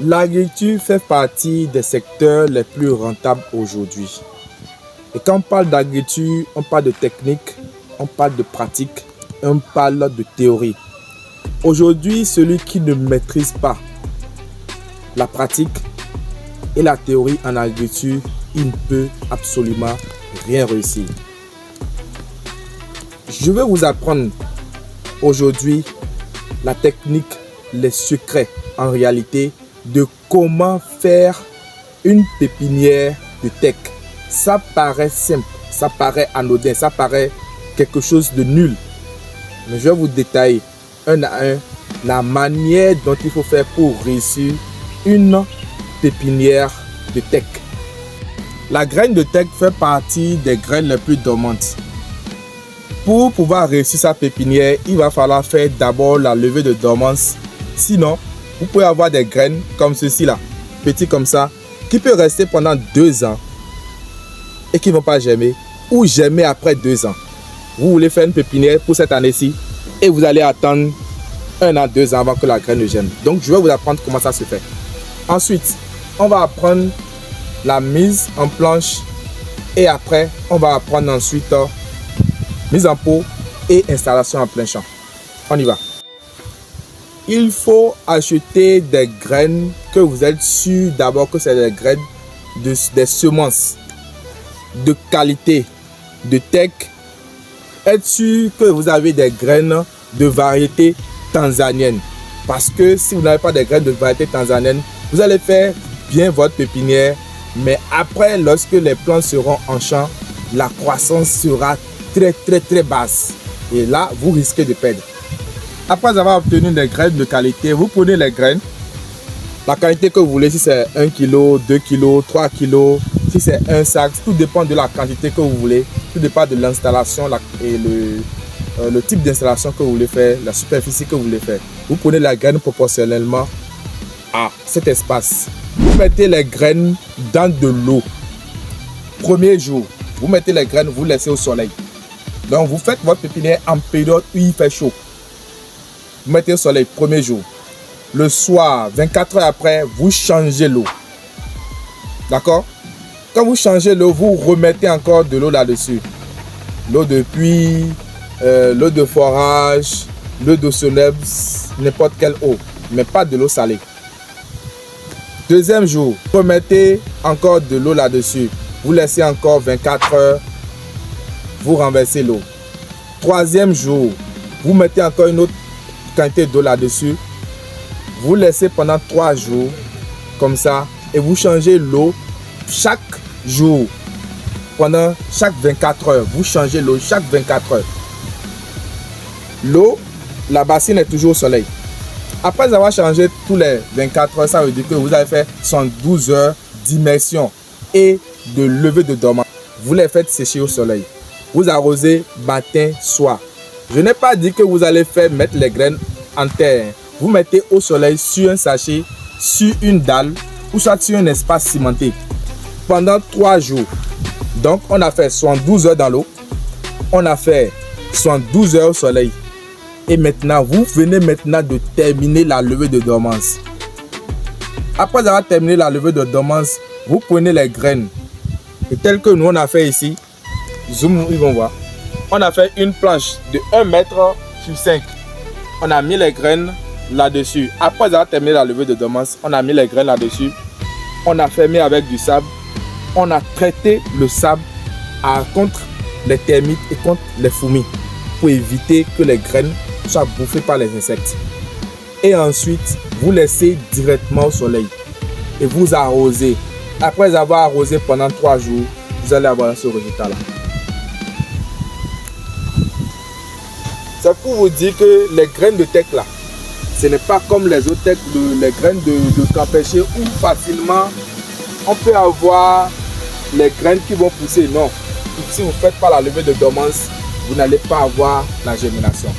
L'agriculture fait partie des secteurs les plus rentables aujourd'hui. Et quand on parle d'agriculture, on parle de technique, on parle de pratique, on parle de théorie. Aujourd'hui, celui qui ne maîtrise pas la pratique et la théorie en agriculture, il ne peut absolument rien réussir. Je vais vous apprendre aujourd'hui la technique, les secrets en réalité de comment faire une pépinière de teck. Ça paraît simple, ça paraît anodin, ça paraît quelque chose de nul. Mais je vais vous détailler un à un la manière dont il faut faire pour réussir une pépinière de teck. La graine de teck fait partie des graines les plus dormantes. Pour pouvoir réussir sa pépinière, il va falloir faire d'abord la levée de dormance. Sinon, vous pouvez avoir des graines comme ceci là, petits comme ça, qui peuvent rester pendant 2 ans et qui ne vont pas germer ou germer après 2 ans. Vous voulez faire une pépinière pour cette année-ci et vous allez attendre 1 an, 2 ans avant que la graine ne germe. Donc, je vais vous apprendre comment ça se fait. Ensuite, on va apprendre la mise en planche et après, on va apprendre ensuite mise en pot et installation en plein champ. On y va. Il faut acheter des graines que vous êtes sûr d'abord que c'est des graines, des semences de qualité, de teck. Être sûr que vous avez des graines de variété tanzanienne. Parce que si vous n'avez pas des graines de variété tanzanienne, vous allez faire bien votre pépinière. Mais après, lorsque les plantes seront en champ, la croissance sera très basse. Et là, vous risquez de perdre. Après avoir obtenu des graines de qualité, vous prenez les graines, la quantité que vous voulez, si c'est 1 kg, 2 kg, 3 kg, si c'est un sac, tout dépend de la quantité que vous voulez, tout dépend de l'installation et le type d'installation que vous voulez faire, la superficie que vous voulez faire. Vous prenez la graine proportionnellement à cet espace. Vous mettez les graines dans de l'eau. Premier jour, vous mettez les graines, vous laissez au soleil. Donc vous faites votre pépinière en période où il fait chaud. Vous mettez au soleil, premier jour. Le soir, 24 heures après, vous changez l'eau. D'accord? Quand vous changez l'eau, vous remettez encore de l'eau là-dessus. L'eau de puits, l'eau de forage, l'eau d'eau sonnelle, n'importe quelle eau, mais pas de l'eau salée. Deuxième jour, vous remettez encore de l'eau là-dessus. Vous laissez encore 24 heures, vous renversez l'eau. Troisième jour, vous mettez encore une autre quantité d'eau là-dessus. Vous laissez pendant 3 jours, comme ça, et vous changez l'eau chaque jour. Pendant chaque 24 heures, vous changez l'eau chaque 24 heures. L'eau, la bassine est toujours au soleil. Après avoir changé tous les 24 heures, ça veut dire que vous avez fait 112 heures d'immersion et de levée de dormance. Vous les faites sécher au soleil. Vous arrosez matin, soir. Je n'ai pas dit que vous allez faire mettre les graines en terre. Vous mettez au soleil sur un sachet, sur une dalle ou soit sur un espace cimenté pendant 3 jours. Donc on a fait 72 heures dans l'eau. On a fait 72 heures au soleil. Et maintenant, vous venez maintenant de terminer la levée de dormance. Après avoir terminé la levée de dormance, vous prenez les graines. Et tel que nous on a fait ici, zoom, ils vont voir. On a fait une planche de 1 mètre sur 5. On a mis les graines là-dessus. Après avoir terminé la levée de dormance, on a mis les graines là-dessus. On a fermé avec du sable. On a traité le sable contre les termites et contre les fourmis pour éviter que les graines soient bouffées par les insectes. Et ensuite, vous laissez directement au soleil et vous arrosez. Après avoir arrosé pendant 3 jours, vous allez avoir ce résultat-là. C'est pour vous dire que les graines de teck là, ce n'est pas comme les autres teck, les graines de campéché où facilement on peut avoir les graines qui vont pousser. Non, si vous ne faites pas la levée de dormance, vous n'allez pas avoir la germination.